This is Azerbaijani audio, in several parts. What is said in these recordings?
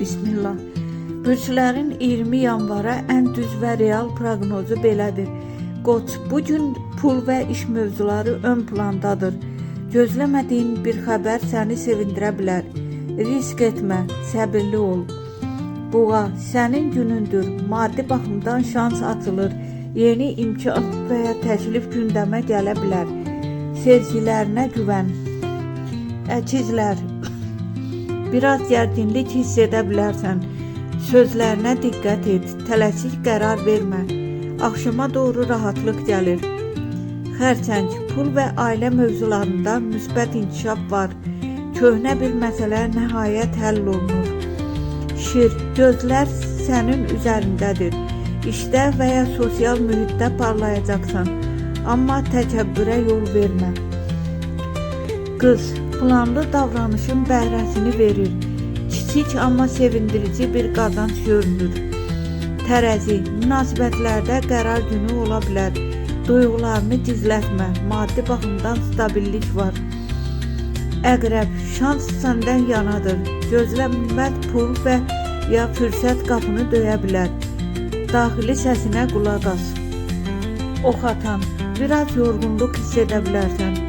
Bismillah. Bürclərin 20 yanvara ən düz və real proqnozu belədir. Qoç, bugün pul və iş mövzuları ön plandadır. Gözləmədiyin bir xəbər səni sevindirə bilər. Risk etmə, səbirli ol. Boğa, sənin günündür. Maddi baxımdan şans açılır. Yeni imkan və ya təklif gündəmə gələ bilər. Sezgilərinə güvən. Əkizlər, biraz gərginlik hiss edə bilərsən. Sözlərinə diqqət et, tələsik qərar vermə. Axşama doğru rahatlıq gəlir. Xərçəng, pul və ailə mövzularında müsbət inkişaf var. Köhnə bir məsələ nəhayət həll olunur. Şir, gözlər sənin üzərindədir. İşdə və ya sosial mühitdə parlayacaqsan, amma təkəbbürə yol vermə. Qız, planlı davranışın bəhrəsini verir. Kiçik amma sevindirici bir qazanc görünür. Tərəzi, münasibətlərdə qərar günü ola bilər. Duyğularını gizlətmə, maddi baxımdan stabillik var. Əqrəb, şans səndən yanadır. Gözlənilməz pul və ya fürsət qapını döyə bilər. Daxili səsinə qulaq as. Ox atan, biraz yorğunluq hiss edə bilərsən.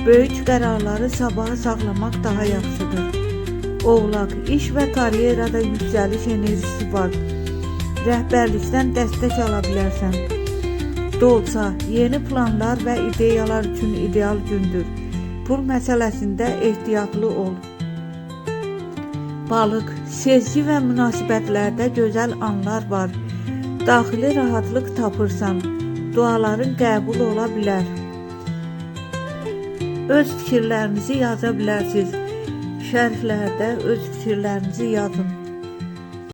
Böyük qərarları sabaha saxlamaq daha yaxşıdır. Oğlaq, iş və karyerada yüksəliş enerjisi var. Rəhbərlikdən dəstək ala bilərsən. Dolça, yeni planlar və ideyalar üçün ideal gündür. Pul məsələsində ehtiyatlı ol. Balıq, sezgi və münasibətlərdə gözəl anlar var. Daxili rahatlıq tapırsan, duaların qəbul ola bilər. Öz fikirlərinizi yaza bilərsiniz. Şərhlərdə öz fikirlərinizi yazın.